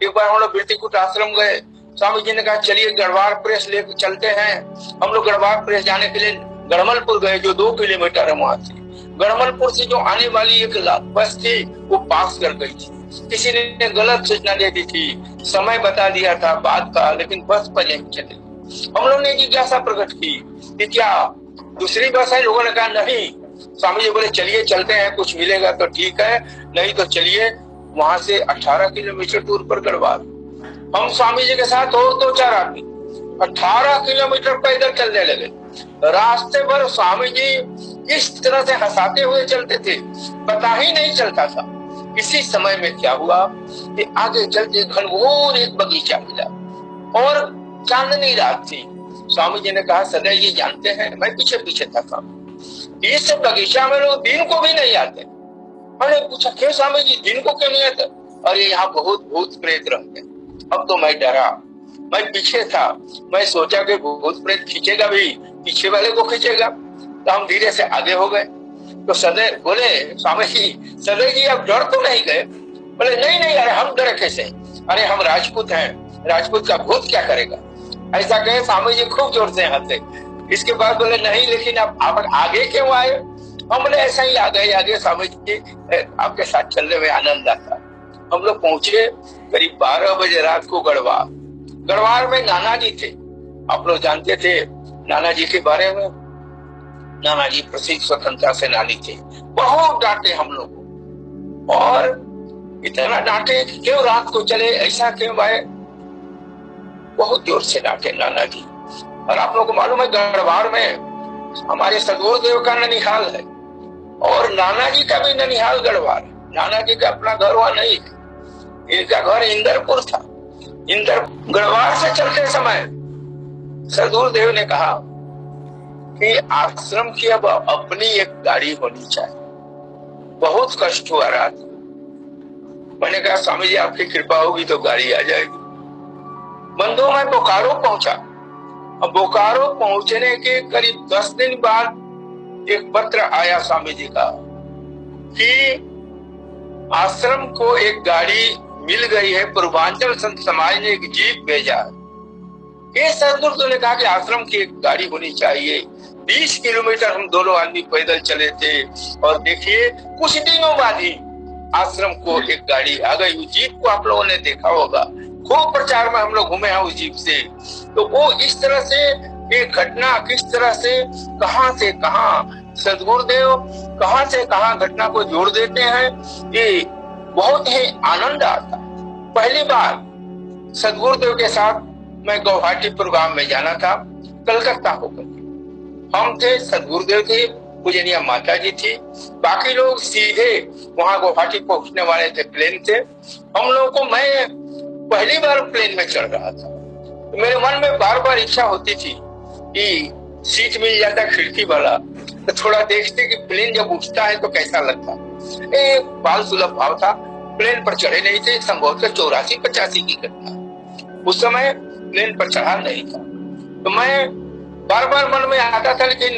एक बार हम लोग वृत्तिकूट आश्रम गए, स्वामी जी ने कहा चलिए गढ़वाल प्रेस लेकर चलते हैं। हम लोग गढ़वाल प्रेस जाने के लिए गढ़मलपुर गए, जो 2 किलोमीटर है वहां से। गढ़मलपुर से जो आने वाली एक बस थी वो पास कर गई थी, किसी ने गलत सूचना दे दी थी, समय बता दिया था बाद का, लेकिन बस पर नहीं चले। हम लोग ने जिज्ञासा प्रकट की कि क्या दूसरी बस है? लोगों ने कहा नहीं। स्वामी जी बोले चलिए चलते हैं, कुछ मिलेगा तो ठीक है, नहीं तो चलिए। वहां से 18 किलोमीटर दूर पर गढ़वाल। हम स्वामी जी के साथ और 2-4 आदमी 18 किलोमीटर पैदल चलने लगे। रास्ते भर स्वामी जी इस तरह से हंसाते हुए चलते थे, पता ही नहीं चलता था। इसी समय में क्या हुआ कि आगे चलते घनघोर एक बगीचा मिला और चांदनी रात थी। स्वामी जी ने कहा सदैव ये जानते हैं, मैं पीछे पीछे था, इस बगीचा में लोग दिन को भी नहीं आते। मैंने पूछा क्यों स्वामी जी, दिन को क्यों नहीं आते? अरे यहाँ बहुत भूत प्रेत रहते। अब तो मैं डरा, मैं पीछे था, मैं सोचा कि भूत प्रेत खींचेगा भी, पीछे वाले को खींचेगा, तो हम धीरे से आगे हो गए। तो सदैव बोले स्वामी जी, सदैव जी आप डर तो नहीं गए? बोले नहीं नहीं, अरे हम डरे कैसे, अरे हम राजपूत हैं, राजपूत का भूत क्या करेगा? ऐसा कहे स्वामी जी खूब जोर से हंसे। इसके बाद बोले नहीं, लेकिन आप आगे क्यों आए? हम बोले ऐसा ही आगे स्वामी जी आपके साथ चलने में आनंद आता। हम लोग पहुंचे करीब 12 बजे रात को गढ़वाल। गढ़वाल में नाना जी थे, आप लोग जानते थे नाना जी के बारे में। नाना जी प्रसिद्ध स्वतंत्रता सेनानी थे, बहुत डांटे हम लोग को, और इतना डांटे क्यों रात को चले, ऐसा क्यों भाई, बहुत जोर से डांटे नाना जी। और आप लोगों को मालूम है गढ़वाल में हमारे सदगुरुदेव का ननिहाल है और नाना जी का भी ननिहाल गढ़वाल। नाना जी का अपना घर वहां नहीं है, इनका घर इंदरपुर था। गढ़वाल से चलते समय सदगुरुदेव ने कहा कि आश्रम की अब अपनी एक गाड़ी होनी चाहिए। बहुत कष्ट हुआ रात। मैंने कहा स्वामी जी आपकी कृपा होगी तो गाड़ी आ जाएगी। बंधु मैं बोकारो पहुंचा। अब बोकारो पहुंचने के करीब 10 दिन बाद एक पत्र आया स्वामी जी का कि आश्रम को एक गाड़ी मिल गई है, पूर्वांचल संत समाज ने एक जीप भेजा। ये सदगुरु ने कहा कि आश्रम की एक गाड़ी होनी चाहिए। 20 किलोमीटर हम दोनों आदमी पैदल चले थे और देखिए कुछ दिनों बाद ही आश्रम को एक गाड़ी आ गई। उस जीप को आप लोगों ने देखा होगा, खूब प्रचार में हम लोग घूमे हैं उस जीप से। तो वो इस तरह से एक घटना किस तरह से कहां सदगुरुदेव कहां से कहां घटना को जोड़ देते हैं, ये बहुत ही आनंद आता। पहली बार सदगुरुदेव के साथ मैं गुवाहाटी प्रोग्राम में जाना था, कलकत्ता होकर हम थे, सदगुरुदेव थे, पूजनीय माता जी थी, बाकी लोग सीधे वहां गुवाहाटी पहुंचने वाले थे, प्लेन से। हम लोगों को, मैं पहली बार प्लेन में चढ़ रहा था, तो मेरे मन में बार बार इच्छा होती थी कि सीट मिल जाता खिड़की वाला तो थोड़ा देखते कि प्लेन जब उठता है तो कैसा लगता। एक बाल सुलभ भाव था, प्लेन पर चढ़े नहीं थे, संभवतः 84-85 की घटना। उस समय प्लेन पर चढ़ा नहीं था, तो मैं बार बार मन में आता था, लेकिन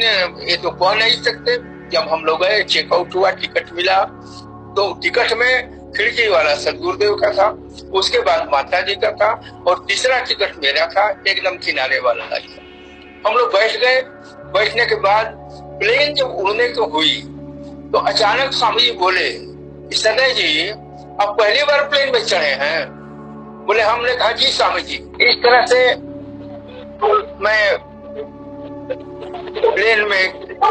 ये तो कह नहीं सकते। जब हम लोग गए, चेकआउट हुआ, टिकट मिला, तो टिकट में खिड़की वाला सदगुरुदेव का था, उसके बाद माता जी का था, और तीसरा टिकट मेरा था, एकदम किनारे वाला ही था। हम लोग बैठ गए। बैठने के बाद प्लेन जब उड़ने को हुई तो अचानक स्वामी जी बोले, सदैव जी आप पहली बार प्लेन में चढ़े हैं? बोले हमने कहा जी स्वामी जी। इस तरह से मैं प्लेन में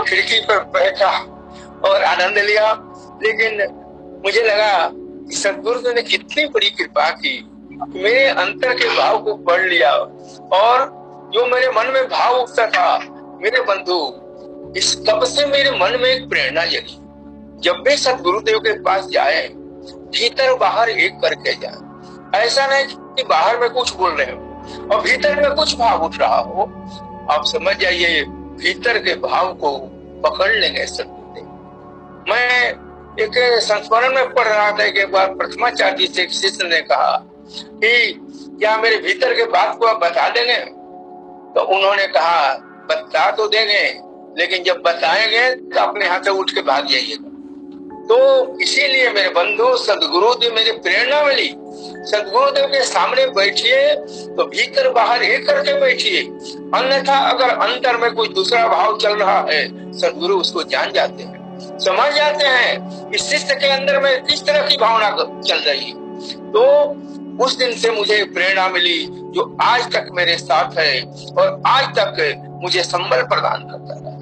खिड़की पर बैठा और आनंद लिया। लेकिन मुझे लगा सदगुरु ने कितनी बड़ी कृपा की, मेरे अंतर के भाव को पढ़ लिया, और जो मेरे मन में भाव उठता था, मेरे बंधु, इस तब से मेरे मन में एक प्रेरणा जगी, जब भी सदगुरुदेव के पास जाए भीतर बाहर एक करके जाए। ऐसा नहीं कि बाहर में कुछ बोल रहे हो और भीतर में कुछ भाव उठ रहा हो। आप समझ जाइए, भीतर के भाव को पकड़ लेंगे सदगुरुदेव। मैं एक संस्मरण में पढ़ रहा था कि एक बार प्रथमाचार्य से एक शिष्य ने कहा कि क्या मेरे भीतर के बात को आप बता देंगे? तो उन्होंने कहा बता तो देंगे, लेकिन जब बताएंगे तो अपने हाथ से उठ के भाग जाइएगा। तो इसीलिए मेरे बंधु, सदगुरु जी मेरी प्रेरणा मिली सदगुरुदेव के सामने बैठिए तो भीतर बाहर एक करके बैठिए, अन्यथा अगर अंतर में कोई दूसरा भाव चल रहा है, सदगुरु उसको जान जाते हैं, समझ जाते हैं कि शिष्य के अंदर में किस तरह की भावना चल रही है। तो उस दिन से मुझे प्रेरणा मिली जो आज तक मेरे साथ है और आज तक मुझे संबल प्रदान करता है।